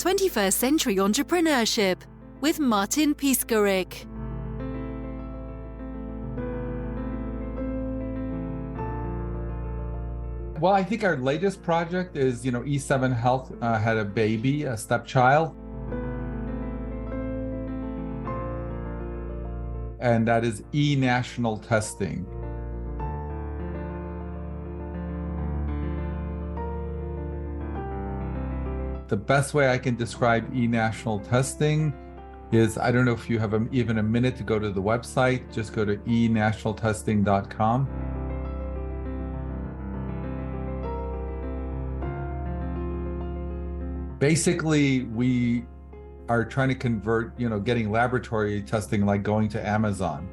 21st Century Entrepreneurship with Martin Piskarik. Well, I think our latest project is, E7 Health had a baby, a stepchild. And that is e-national testing. The best way I can describe e-national testing is, I don't know if you have even a minute to go to the website, just go to enationaltesting.com. Basically, we are trying to convert, getting laboratory testing like going to Amazon.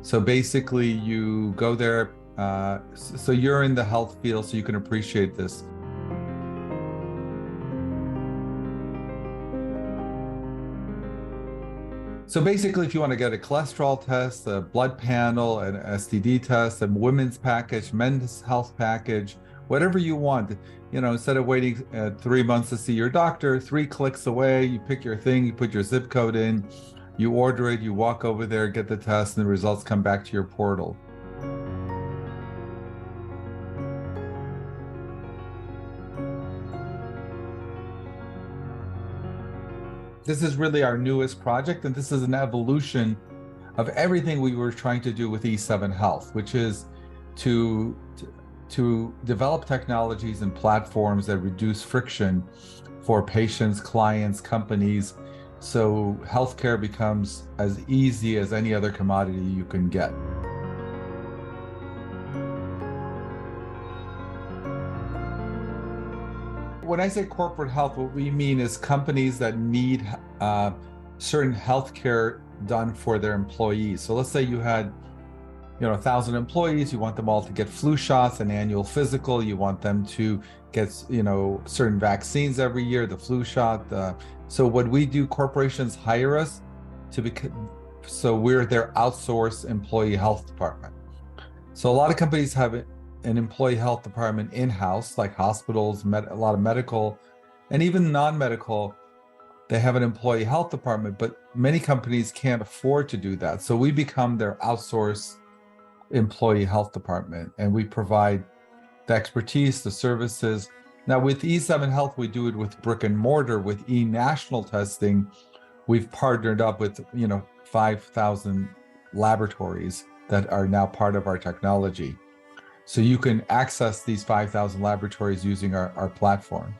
So basically you go there, so you're in the health field, so you can appreciate this. So basically, if you want to get a cholesterol test, a blood panel, an STD test, a women's package, men's health package, whatever you want, instead of waiting 3 months to see your doctor, 3 clicks away, you pick your thing, you put your zip code in, you order it, you walk over there, get the test, and the results come back to your portal. This is really our newest project, and this is an evolution of everything we were trying to do with E7 Health, which is to develop technologies and platforms that reduce friction for patients, clients, companies, so healthcare becomes as easy as any other commodity you can get. When I say corporate health, what we mean is companies that need certain healthcare done for their employees. So let's say you had 1,000 employees, you want them all to get flu shots, an annual physical, you want them to get certain vaccines every year, the flu shot. So what we do, corporations hire us so we're their outsourced employee health department. So a lot of companies have an employee health department in-house, like hospitals, a lot of medical, and even non-medical, they have an employee health department, but many companies can't afford to do that. So we become their outsourced employee health department, and we provide the expertise, the services. Now with E7 Health, we do it with brick and mortar. With e-national testing, we've partnered up with 5,000 laboratories that are now part of our technology. So you can access these 5,000 laboratories using our platform.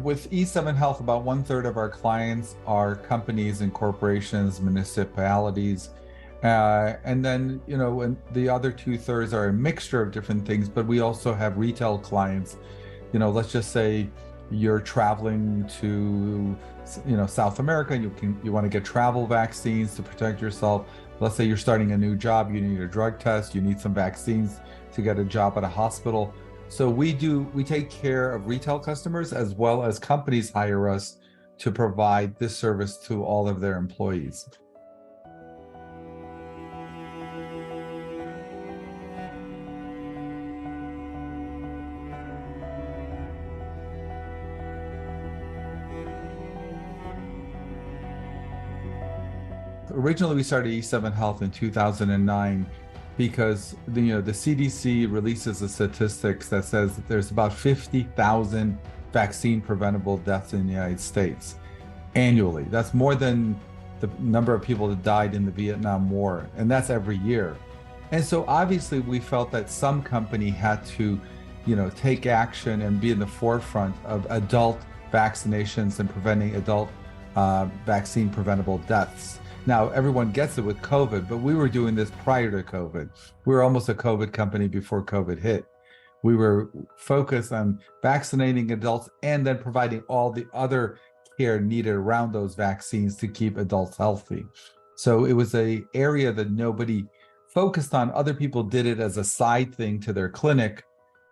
With E7 Health, about 1/3 of our clients are companies and corporations, municipalities, and then and the other 2/3 are a mixture of different things. But we also have retail clients. Let's just say you're traveling to South America, and you want to get travel vaccines to protect yourself. Let's say you're starting a new job, you need a drug test, you need some vaccines to get a job at a hospital. So we take care of retail customers as well as companies hire us to provide this service to all of their employees. Originally, we started E7 Health in 2009 because the CDC releases the statistics that says that there's about 50,000 vaccine preventable deaths in the United States annually. That's more than the number of people that died in the Vietnam War, and that's every year. And so obviously we felt that some company had to take action and be in the forefront of adult vaccinations and preventing adult vaccine preventable deaths. Now, everyone gets it with COVID, but we were doing this prior to COVID. We were almost a COVID company before COVID hit. We were focused on vaccinating adults and then providing all the other care needed around those vaccines to keep adults healthy. So it was a area that nobody focused on. Other people did it as a side thing to their clinic.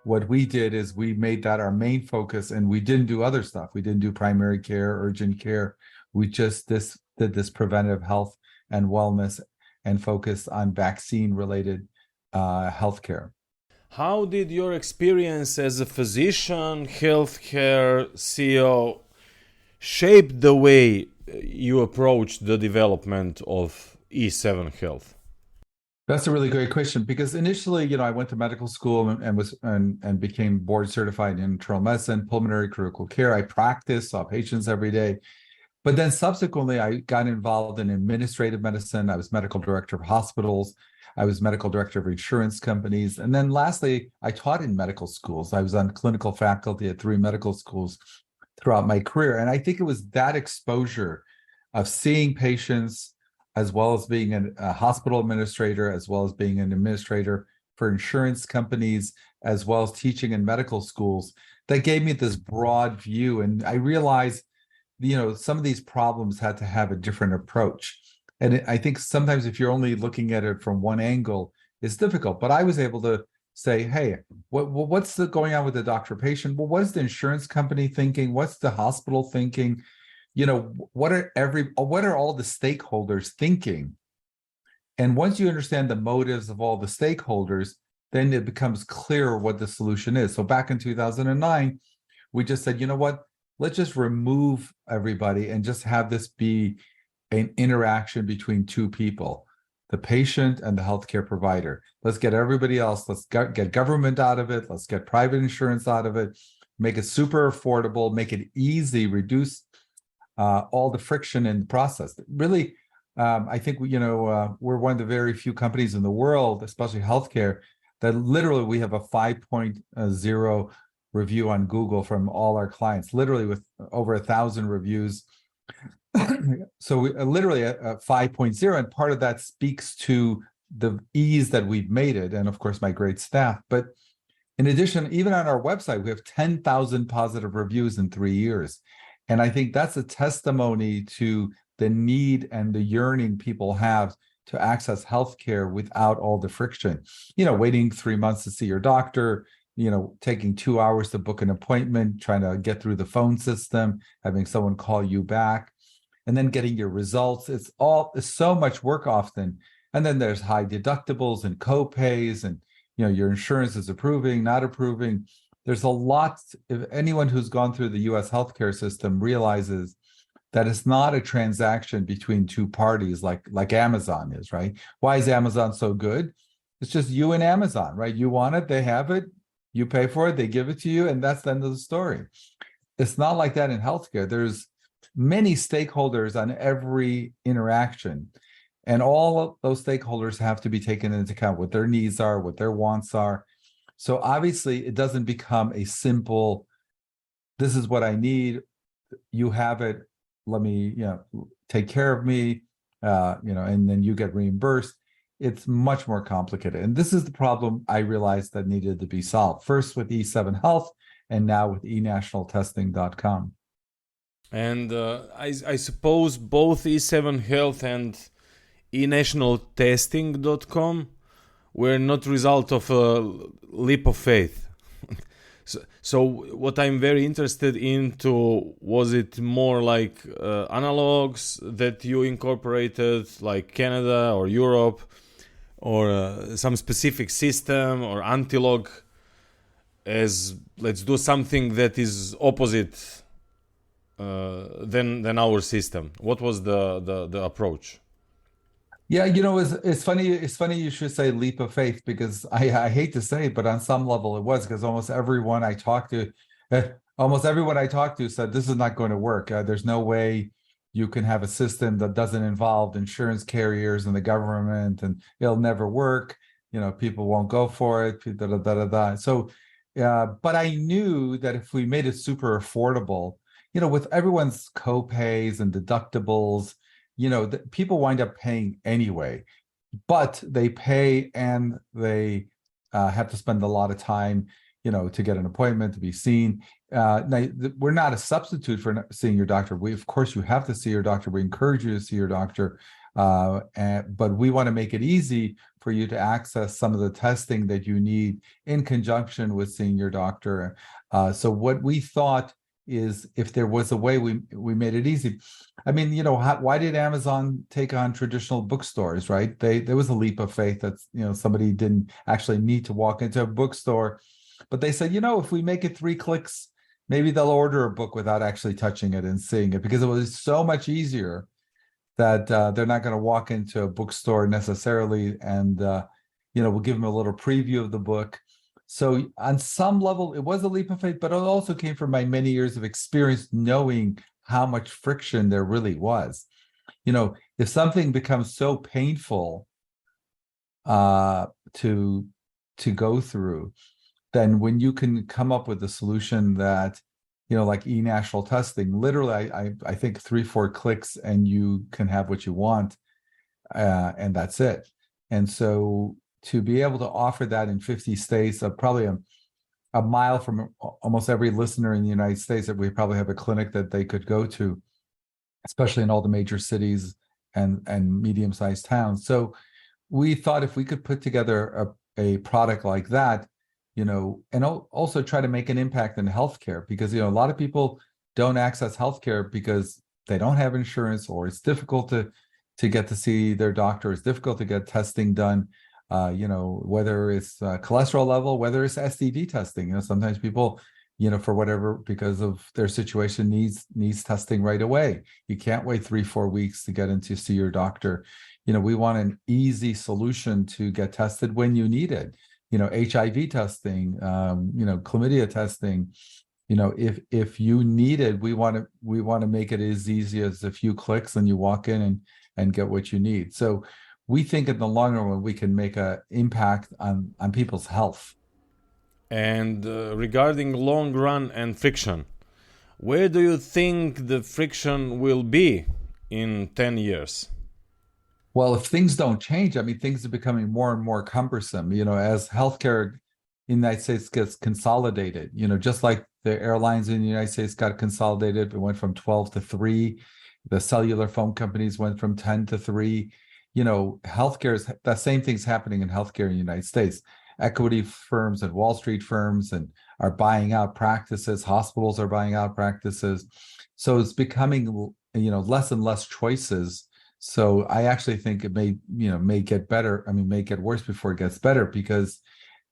What we did is we made that our main focus, and we didn't do other stuff. We didn't do primary care, urgent care. We just did this preventive health and wellness and focused on vaccine related healthcare. How did your experience as a physician, healthcare CEO shape the way you approach the development of E7 Health? That's a really great question, because initially, I went to medical school and became board certified in internal medicine, pulmonary critical care. I practiced, saw patients every day. But then subsequently, I got involved in administrative medicine. I was medical director of hospitals. I was medical director of insurance companies. And then lastly, I taught in medical schools. I was on clinical faculty at 3 medical schools throughout my career. And I think it was that exposure of seeing patients, as well as being a hospital administrator, as well as being an administrator for insurance companies, as well as teaching in medical schools, that gave me this broad view. And I realized, some of these problems had to have a different approach. And I think sometimes if you're only looking at it from one angle, it's difficult. But I was able to say, hey, what's going on with the doctor-patient? Well, what is the insurance company thinking? What's the hospital thinking? What are all the stakeholders thinking? And once you understand the motives of all the stakeholders, then it becomes clear what the solution is. So back in 2009, we just said, you know what? Let's just remove everybody and just have this be an interaction between two people, the patient and the healthcare provider. Let's get everybody else. Let's get government out of it. Let's get private insurance out of it. Make it super affordable. Make it easy. Reduce all the friction in the process. Really, I think we're one of the very few companies in the world, especially healthcare, that literally we have a 5.0 review on Google from all our clients, literally with over 1,000 reviews. So we literally a 5.0, and part of that speaks to the ease that we've made it, and of course my great staff. But in addition, even on our website, we have 10,000 positive reviews in 3 years. And I think that's a testimony to the need and the yearning people have to access healthcare without all the friction. Waiting 3 months to see your doctor, taking 2 hours to book an appointment, trying to get through the phone system, having someone call you back, and then getting your results. It's so much work often. And then there's high deductibles and co-pays, and your insurance is approving, not approving. There's a lot. If anyone who's gone through the US healthcare system realizes that it's not a transaction between two parties like Amazon is, right? Why is Amazon so good? It's just you and Amazon, right? You want it, they have it, you pay for it, they give it to you, and that's the end of the story. It's not like that in healthcare. There's many stakeholders on every interaction, and all of those stakeholders have to be taken into account, what their needs are, what their wants are. So obviously it doesn't become a simple, this is what I need, you have it, let me, take care of me, and then you get reimbursed. It's much more complicated. And this is the problem I realized that needed to be solved, first with E7 Health and now with enationaltesting.com. And I suppose both E7 Health and enationaltesting.com were not result of a leap of faith. So what I'm very interested into, was it more like analogs that you incorporated, like Canada or Europe, or some specific system or antilog, as let's do something that is opposite than our system? What was the approach? Yeah, it's funny. It's funny you should say leap of faith, because I hate to say it, but on some level it was, because almost everyone I talked to said this is not going to work. There's no way you can have a system that doesn't involve insurance carriers and the government, and it'll never work. People won't go for it. Da, da, da, da, da. So, but I knew that if we made it super affordable, with everyone's co-pays and deductibles, people wind up paying anyway, but they pay and they have to spend a lot of time, to get an appointment, to be seen. Now, we're not a substitute for seeing your doctor. Of course, you have to see your doctor. We encourage you to see your doctor. But we want to make it easy for you to access some of the testing that you need in conjunction with seeing your doctor. So what we thought is, if there was a way, we made it easy. I mean, why did Amazon take on traditional bookstores, right? There was a leap of faith that, somebody didn't actually need to walk into a bookstore, but they said, if we make it 3 clicks, maybe they'll order a book without actually touching it and seeing it, because it was so much easier that they're not going to walk into a bookstore necessarily, and we'll give them a little preview of the book. So on some level, it was a leap of faith, but it also came from my many years of experience knowing how much friction there really was. If something becomes so painful to go through, then when you can come up with a solution that, like e-national testing, literally, I think 3-4 clicks and you can have what you want, and that's it. And so to be able to offer that in 50 states, probably a mile from almost every listener in the United States, that we probably have a clinic that they could go to, especially in all the major cities and medium-sized towns. So we thought if we could put together a product like that, and also try to make an impact in healthcare, because, a lot of people don't access healthcare because they don't have insurance, or it's difficult to get to see their doctor. It's difficult to get testing done, whether it's cholesterol level, whether it's STD testing. Sometimes people, for whatever, because of their situation, needs testing right away. You can't wait 3-4 weeks to get in to see your doctor. We want an easy solution to get tested when you need it. HIV testing, chlamydia testing. If you need it, we want to make it as easy as a few clicks, and you walk in and get what you need. So we think in the long run we can make an impact on people's health. And regarding long run and friction, where do you think the friction will be in 10 years? Well, if things don't change, things are becoming more and more cumbersome, as healthcare in the United States gets consolidated, just like the airlines in the United States got consolidated. It went from 12 to 3. The cellular phone companies went from 10 to 3. Healthcare is the same thing's happening in healthcare in the United States. Equity firms and Wall Street firms are buying out practices. Hospitals are buying out practices. So it's becoming, less and less choices. So I actually think it may get better. May get worse before it gets better, because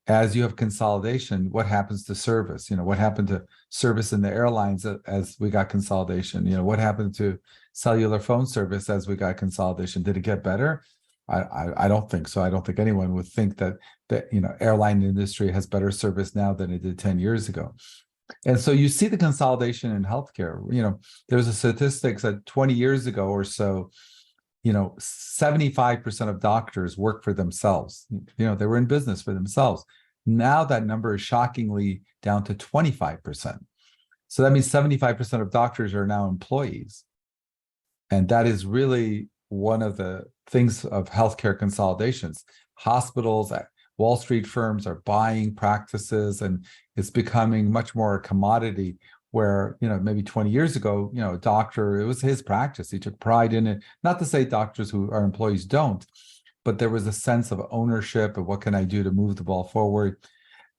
as you have consolidation, what happens to service? What happened to service in the airlines as we got consolidation? What happened to cellular phone service as we got consolidation? Did it get better? I don't think so. I don't think anyone would think that airline industry has better service now than it did 10 years ago. And so you see the consolidation in healthcare. There's a statistics that 20 years ago or so, 75% of doctors work for themselves. They were in business for themselves. Now that number is shockingly down to 25%. So that means 75% of doctors are now employees. And that is really one of the things of healthcare consolidations. Hospitals, Wall Street firms are buying practices, and it's becoming much more a commodity, where, maybe 20 years ago, a doctor, it was his practice. He took pride in it. Not to say doctors who are employees don't, but there was a sense of ownership of what can I do to move the ball forward.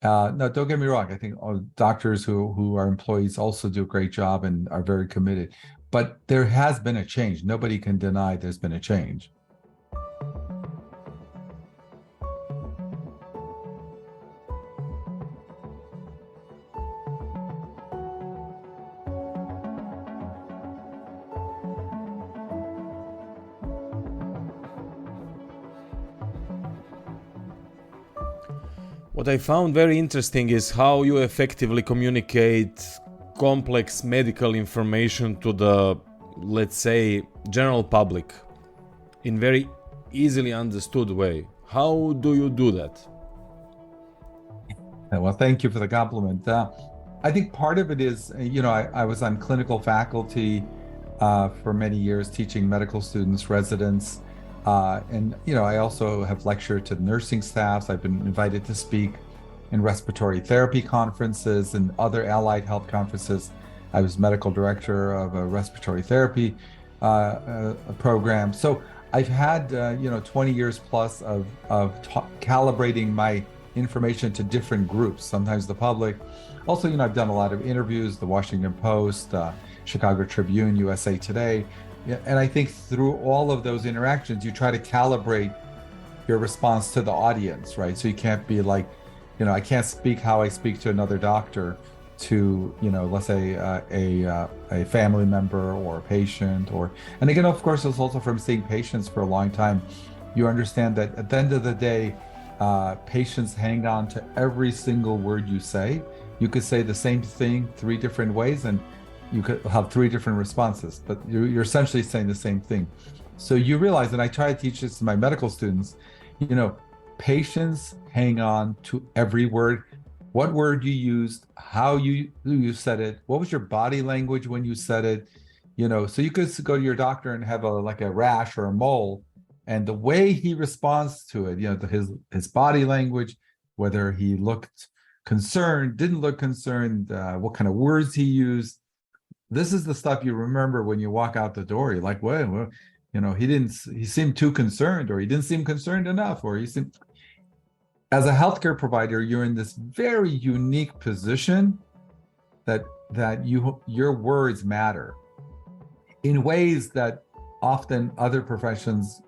No, don't get me wrong. I think doctors who are employees also do a great job and are very committed. But there has been a change. Nobody can deny there's been a change. What I found very interesting is how you effectively communicate complex medical information to the, let's say, general public in very easily understood way. How do you do that? Well, thank you for the compliment. I think part of it is, I was on clinical faculty for many years, teaching medical students, residents. And I also have lectured to nursing staffs. I've been invited to speak in respiratory therapy conferences and other allied health conferences. I was medical director of a respiratory therapy program. So I've had 20 years plus of calibrating my information to different groups, sometimes the public. Also, I've done a lot of interviews, the Washington Post, Chicago Tribune, USA Today. Yeah, and I think through all of those interactions, you try to calibrate your response to the audience, right? So you can't be like, I can't speak how I speak to another doctor to, let's say a family member or a patient, and again, of course, it's also from seeing patients for a long time. You understand that at the end of the day, patients hang on to every single word you say. You could say the same thing 3 different ways, and you could have 3 different responses, but you're essentially saying the same thing. So you realize, and I try to teach this to my medical students, patients hang on to every word. What word you used, how you said it, what was your body language when you said it, so you could go to your doctor and have a rash or a mole, and the way he responds to it, his body language, whether he looked concerned, didn't look concerned, what kind of words he used. This is the stuff you remember when you walk out the door. You're like, well, he seemed too concerned, or he didn't seem concerned enough, or he seemed. As a healthcare provider, you're in this very unique position that your words matter in ways that often other professions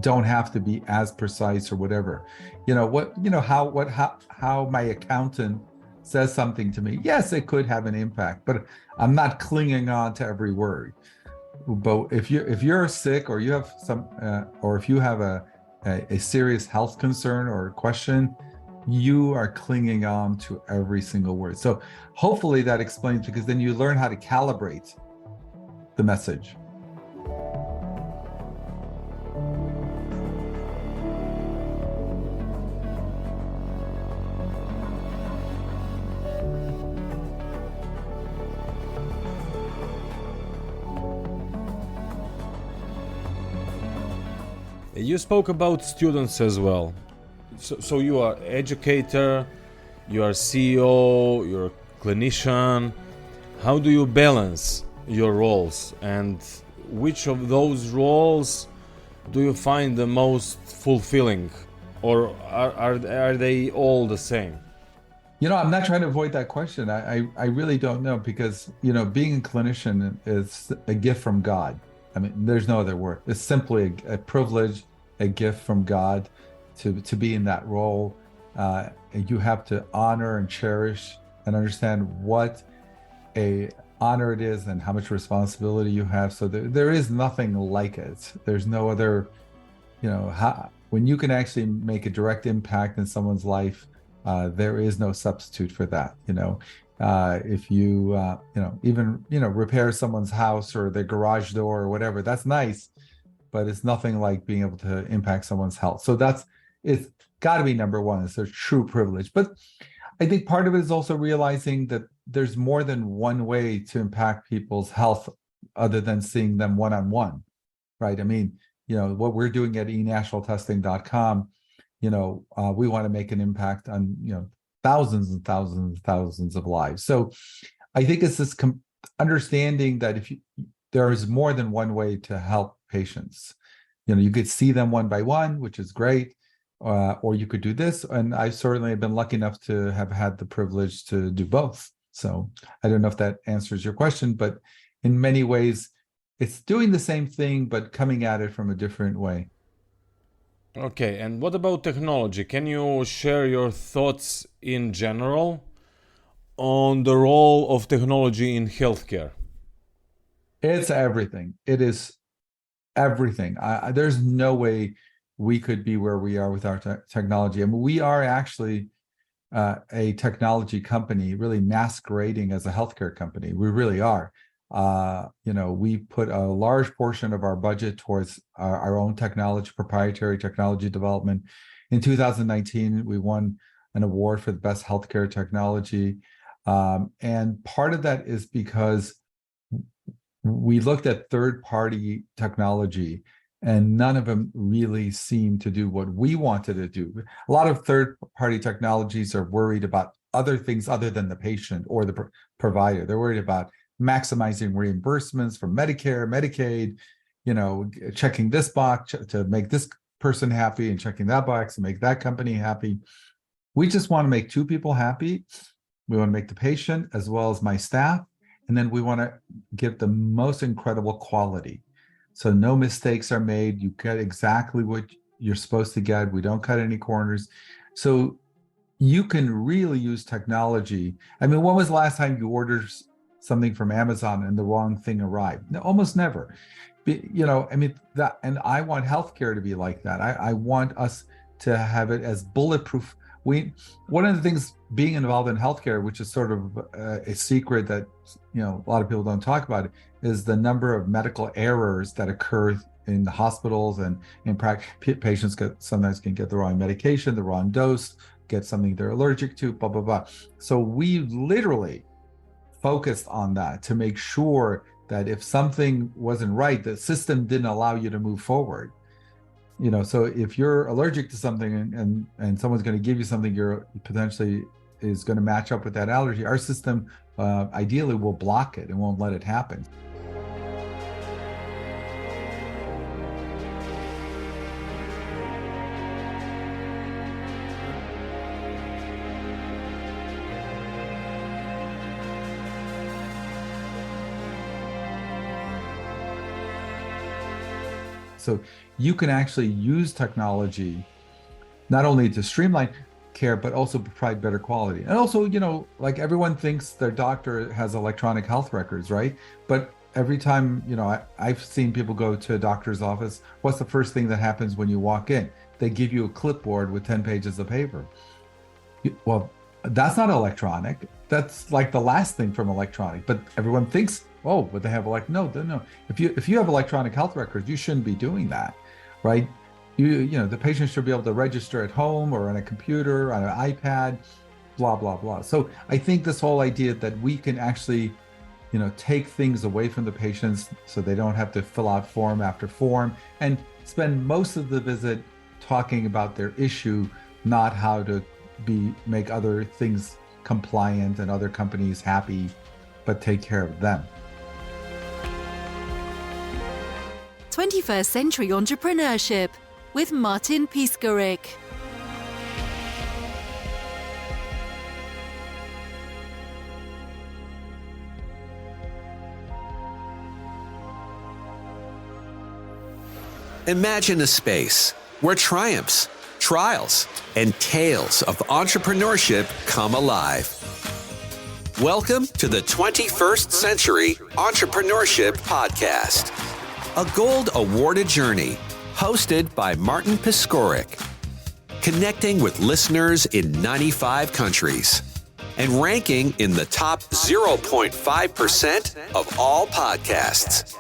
don't have to be as precise or whatever. How my accountant says something to me, yes, it could have an impact, but I'm not clinging on to every word. But if you're sick, or you have or if you have a serious health concern or question, you are clinging on to every single word. So hopefully that explains, because then you learn how to calibrate the message. You spoke about students as well. So you are educator, you are CEO, you're a clinician. How do you balance your roles, and which of those roles do you find the most fulfilling, or are they all the same? I'm not trying to avoid that question. I really don't know, because being a clinician is a gift from God. I mean, there's no other word. It's simply a privilege, a gift from God to be in that role. And you have to honor and cherish and understand what a honor it is and how much responsibility you have. So there is nothing like it. There's no other, when you can actually make a direct impact in someone's life, there is no substitute for that. If you even repair someone's house or their garage door or whatever, that's nice, but it's nothing like being able to impact someone's health. So it's got to be number one. It's a true privilege. But I think part of it is also realizing that there's more than one way to impact people's health other than seeing them one-on-one, right? I mean, what we're doing at enaturaltesting.com, we want to make an impact on, thousands and thousands and thousands of lives. So I think it's this understanding that there is more than one way to help patients. You could see them one by one, which is great, or you could do this. And I certainly have been lucky enough to have had the privilege to do both. So I don't know if that answers your question, but in many ways, it's doing the same thing, but coming at it from a different way. Okay, and what about technology? Can you share your thoughts in general on the role of technology in healthcare? It's everything. It is everything. There's no way we could be where we are with our technology. I mean, we are actually a technology company, really masquerading as a healthcare company. We really are. We put a large portion of our budget towards our own technology, proprietary technology development. In 2019, we won an award for the best healthcare technology. And part of that is because we looked at third-party technology, and none of them really seemed to do what we wanted to do. A lot of third-party technologies are worried about other things other than the patient or the provider. They're worried about maximizing reimbursements from Medicare, Medicaid, checking this box to make this person happy and checking that box to make that company happy. We just want to make two people happy. We want to make the patient as well as my staff. And then we want to give the most incredible quality. So no mistakes are made. You get exactly what you're supposed to get. We don't cut any corners. So you can really use technology. I mean, when was the last time you ordered something from Amazon and the wrong thing arrived? No, almost never. And I want healthcare to be like that. I want us to have it as bulletproof. One of the things being involved in healthcare, which is sort of a secret that a lot of people don't talk about, is the number of medical errors that occur in the hospitals and in practice. Patients sometimes can get the wrong medication, the wrong dose, get something they're allergic to, blah blah blah. So we literally focused on that to make sure that if something wasn't right, the system didn't allow you to move forward. So if you're allergic to something and someone's going to give you something you're potentially is going to match up with that allergy, our system ideally will block it and won't let it happen. So you can actually use technology not only to streamline care, but also provide better quality. And also, like everyone thinks their doctor has electronic health records, right? But every time, I've seen people go to a doctor's office, what's the first thing that happens when you walk in? They give you a clipboard with 10 pages of paper. Well, that's not electronic. That's like the last thing from electronic, but everyone thinks, oh, but they have no. If you have electronic health records, you shouldn't be doing that, right? The patient should be able to register at home or on a computer, on an iPad, blah, blah, blah. So I think this whole idea that we can actually, take things away from the patients so they don't have to fill out form after form and spend most of the visit talking about their issue, not how to make other things compliant and other companies happy, but take care of them. 21st Century Entrepreneurship with Martin Piskarik. Imagine a space where triumphs, trials, and tales of entrepreneurship come alive. Welcome to the 21st Century Entrepreneurship Podcast, a gold awarded journey hosted by Martin Piskarik, connecting with listeners in 95 countries and ranking in the top 0.5% of all podcasts.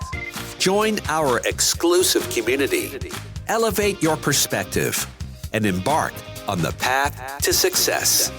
Join our exclusive community, elevate your perspective, and embark on the path to success.